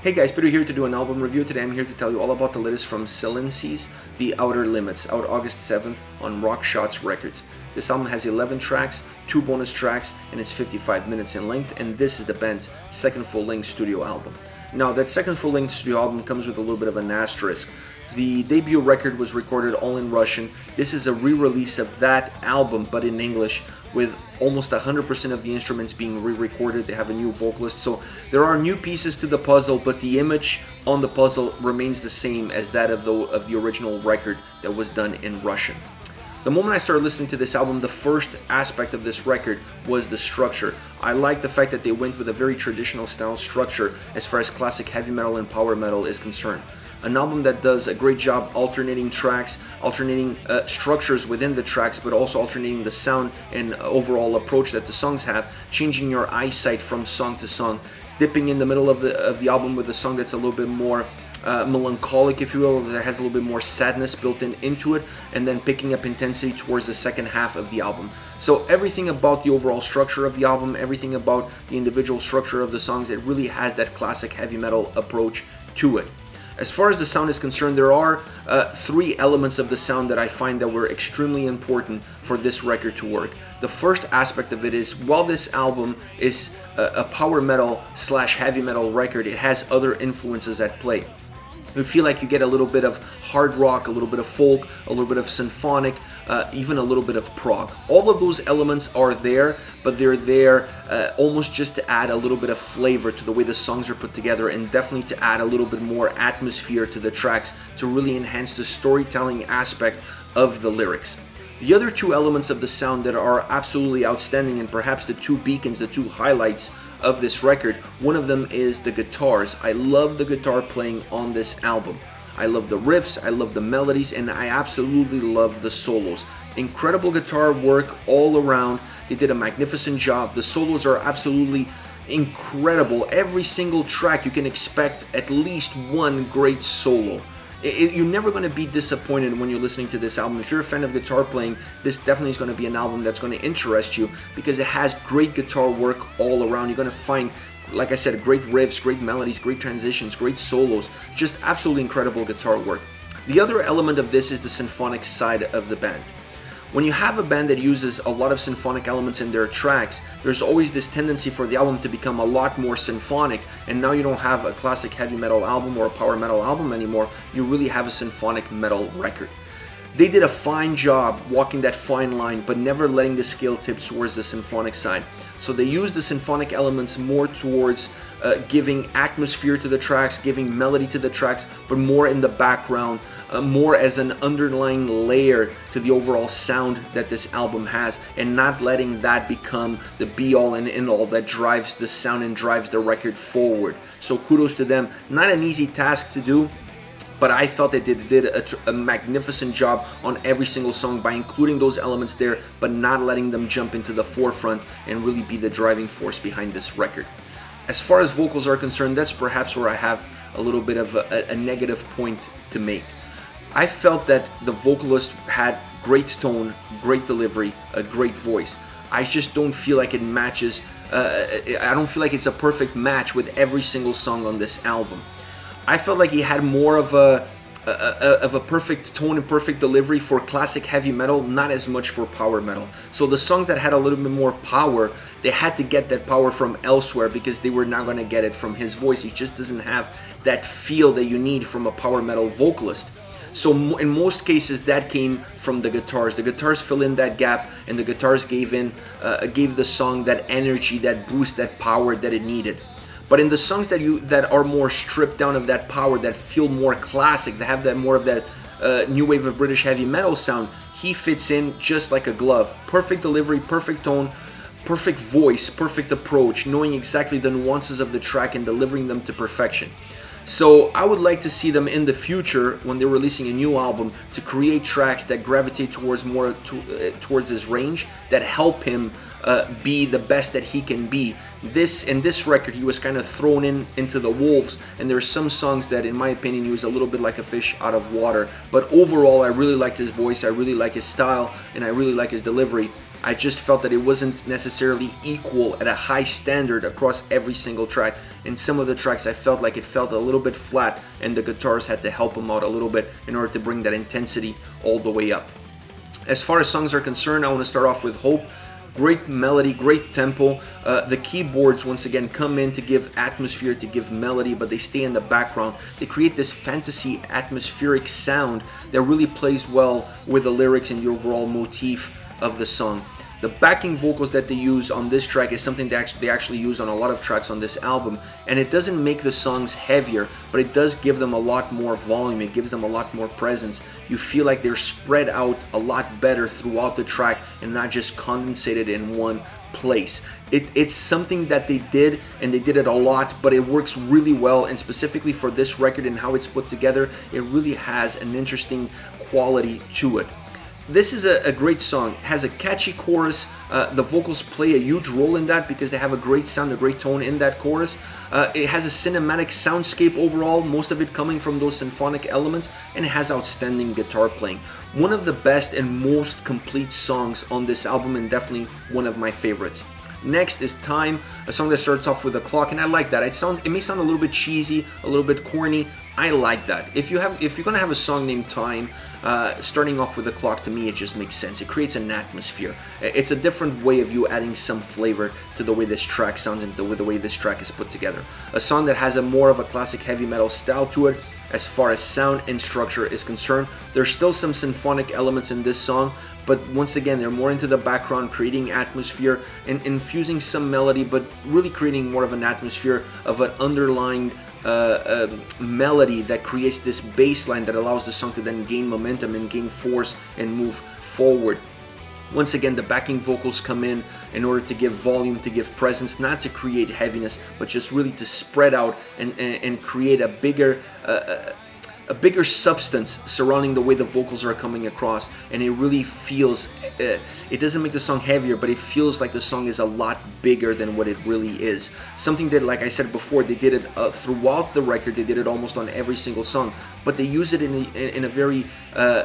Hey guys, Peter here to do an album review. Today I'm here to tell you all about the latest from Selenseas, The Outer Limits, out August 7th on Rock Shots Records. This album has 11 tracks, 2 bonus tracks, and it's 55 minutes in length, and this is the band's second full-length studio album. Now, that second full-length studio album comes with a little bit of an asterisk. The debut record was recorded all in Russian. This is a re-release of that album, but in English, with almost 100% of the instruments being re-recorded. They have a new vocalist, so there are new pieces to the puzzle, but the image on the puzzle remains the same as that of the original record that was done in Russian. The moment I started listening to this album, the first aspect of this record was the structure. I like the fact that they went with a very traditional style structure as far as classic heavy metal and power metal is concerned. An album that does a great job alternating tracks, alternating structures within the tracks, but also alternating the sound and overall approach that the songs have, changing your eyesight from song to song, dipping in the middle of the album with a song that's a little bit more melancholic, if you will, that has a little bit more sadness built into it, and then picking up intensity towards the second half of the album. So everything about the overall structure of the album, everything about the individual structure of the songs, it really has that classic heavy metal approach to it. As far as the sound is concerned, there are 3 elements of the sound that I find that were extremely important for this record to work. The first aspect of it is, while this album is a power metal / heavy metal record, it has other influences at play. You feel like you get a little bit of hard rock, a little bit of folk, a little bit of symphonic, even a little bit of prog. All of those elements are there, but they're there almost just to add a little bit of flavor to the way the songs are put together, and definitely to add a little bit more atmosphere to the tracks to really enhance the storytelling aspect of the lyrics. The other 2 elements of the sound that are absolutely outstanding, and perhaps the 2 beacons, the 2 highlights of this record, one of them is the guitars. I love the guitar playing on this album. I love the riffs, I love the melodies, and I absolutely love the solos. Incredible guitar work all around. They did a magnificent job. The solos are absolutely incredible. Every single track you can expect at least one great solo. You're never going to be disappointed when you're listening to this album. If you're a fan of guitar playing, this definitely is going to be an album that's going to interest you, because it has great guitar work all around. You're going to find, like I said, great riffs, great melodies, great transitions, great solos, just absolutely incredible guitar work. The other element of this is the symphonic side of the band. When you have a band that uses a lot of symphonic elements in their tracks, there's always this tendency for the album to become a lot more symphonic, and now you don't have a classic heavy metal album or a power metal album anymore. You really have a symphonic metal record. They did a fine job walking that fine line, but never letting the scale tip towards the symphonic side. So they use the symphonic elements more towards giving atmosphere to the tracks, giving melody to the tracks, but more in the background, more as an underlying layer to the overall sound that this album has, and not letting that become the be-all and end-all that drives the sound and drives the record forward. So kudos to them. Not an easy task to do, but I felt they did a magnificent job on every single song by including those elements there, but not letting them jump into the forefront and really be the driving force behind this record. As far as vocals are concerned, that's perhaps where I have a little bit of a negative point to make. I felt that the vocalist had great tone, great delivery, a great voice. I just don't feel like it matches, I don't feel like it's a perfect match with every single song on this album. I felt like he had more of a perfect tone and perfect delivery for classic heavy metal, not as much for power metal. So the songs that had a little bit more power, they had to get that power from elsewhere, because they were not going to get it from his voice. He just doesn't have that feel that you need from a power metal vocalist. So in most cases, that came from the guitars. The guitars fill in that gap, and the guitars gave the song that energy, that boost, that power that it needed. But in the songs that are more stripped down of that power, that feel more classic, that have that more of that new wave of British heavy metal sound, he fits in just like a glove. Perfect delivery, perfect tone, perfect voice, perfect approach, knowing exactly the nuances of the track and delivering them to perfection. So I would like to see them in the future, when they're releasing a new album, to create tracks that gravitate towards more towards his range, that help him be the best that he can be, In this record, he was kind of thrown into the wolves, and there are some songs that, in my opinion, he was a little bit like a fish out of water. But overall, I really liked his voice, I really like his style, and I really like his delivery. I just felt that it wasn't necessarily equal at a high standard across every single track. In some of the tracks, I felt like it felt a little bit flat, and the guitars had to help him out a little bit in order to bring that intensity all the way up. As far as songs are concerned, I want to start off with Hope. Great melody, great tempo. The keyboards once again come in to give atmosphere, to give melody, but they stay in the background. They create this fantasy atmospheric sound that really plays well with the lyrics and the overall motif of the song. The backing vocals that they use on this track is something that they actually use on a lot of tracks on this album, and it doesn't make the songs heavier, but it does give them a lot more volume. It gives them a lot more presence. You feel like they're spread out a lot better throughout the track and not just condensated in one place. It's something that they did, and they did it a lot, but it works really well, and specifically for this record and how it's put together, it really has an interesting quality to it. This is a great song. It has a catchy chorus. The vocals play a huge role in that because they have a great sound, a great tone in that chorus. It has a cinematic soundscape overall, most of it coming from those symphonic elements, and it has outstanding guitar playing. One of the best and most complete songs on this album, and definitely one of my favorites. Next is Time, a song that starts off with a clock, and I like that. It may sound a little bit cheesy, a little bit corny. I like that. If you're gonna have a song named Time, starting off with a clock, to me it just makes sense. It creates an atmosphere. It's a different way of you adding some flavor to the way this track sounds and the way this track is put together. A song that has a more of a classic heavy metal style to it as far as sound and structure is concerned. There's still some symphonic elements in this song, but once again, they're more into the background, creating atmosphere and infusing some melody, but really creating more of an atmosphere of an underlying melody that creates this bass line that allows the song to then gain momentum and gain force and move forward. Once again, the backing vocals come in order to give volume, to give presence, not to create heaviness, but just really to spread out and create a bigger substance surrounding the way the vocals are coming across, and it really feels, it doesn't make the song heavier, but it feels like the song is a lot bigger than what it really is. Something that, like I said before, they did it throughout the record. They did it almost on every single song, but they use it in a very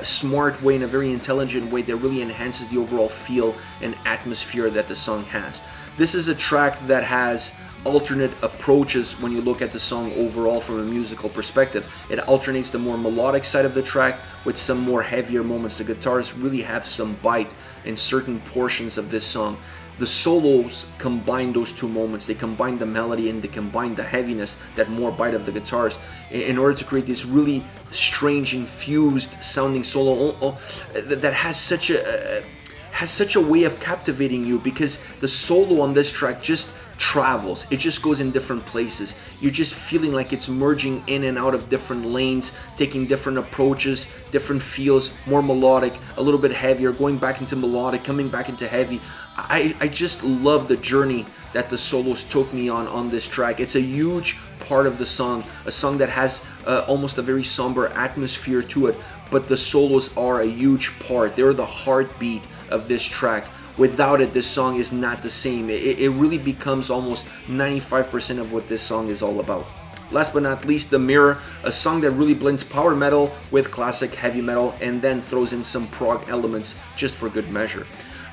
smart way, in a very intelligent way that really enhances the overall feel and atmosphere that the song has. This is a track that has alternate approaches when you look at the song overall from a musical perspective. It alternates the more melodic side of the track with some more heavier moments. The guitars really have some bite in certain portions of this song. The solos combine those two moments. They combine the melody and they combine the heaviness, that more bite of the guitars, in order to create this really strange, infused sounding solo that has such a way of captivating you, because the solo on this track just travels. It just goes in different places. You're just feeling like it's merging in and out of different lanes, taking different approaches, different feels, more melodic, a little bit heavier, going back into melodic, coming back into heavy. I just love the journey that the solos took me on this track. It's a huge part of the song, a song that has almost a very somber atmosphere to it, but the solos are a huge part. They're the heartbeat of this track. Without it, this song is not the same. It really becomes almost 95% of what this song is all about. Last but not least, The Mirror, a song that really blends power metal with classic heavy metal and then throws in some prog elements just for good measure.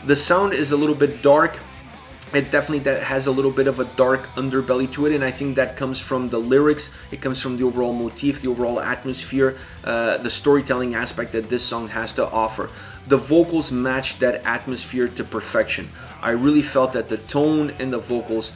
The sound is a little bit dark. It definitely has a little bit of a dark underbelly to it, and I think that comes from the lyrics. It comes from the overall motif, the overall atmosphere, the storytelling aspect that this song has to offer. The vocals match that atmosphere to perfection. I really felt that the tone and the vocals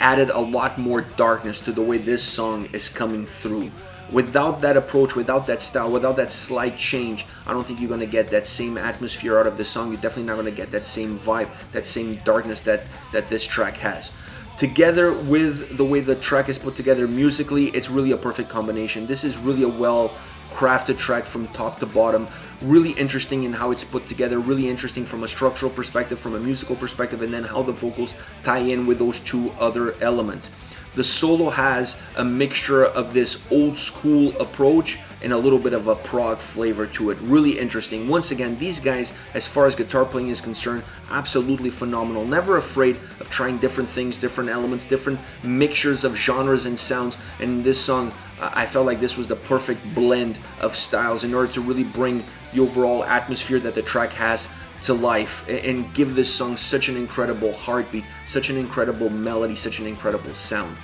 added a lot more darkness to the way this song is coming through. Without that approach, without that style, without that slight change, I don't think you're going to get that same atmosphere out of this song. You're definitely not going to get that same vibe, that same darkness that this track has. Together with the way the track is put together musically, it's really a perfect combination. This is really a well-crafted track from top to bottom. Really interesting in how it's put together, really interesting from a structural perspective, from a musical perspective, and then how the vocals tie in with those two other elements. The solo has a mixture of this old school approach and a little bit of a prog flavor to it. Really interesting. Once again, these guys, as far as guitar playing is concerned, absolutely phenomenal. Never afraid of trying different things, different elements, different mixtures of genres and sounds. And this song, I felt like this was the perfect blend of styles in order to really bring the overall atmosphere that the track has to life and give this song such an incredible heartbeat, such an incredible melody, such an incredible sound.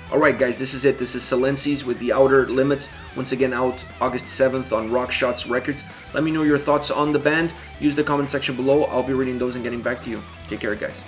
Alright guys, this is it. This is Selenseas with The Outer Limits. Once again out August 7th on Rock Shots Records. Let me know your thoughts on the band. Use the comment section below. I'll be reading those and getting back to you. Take care guys.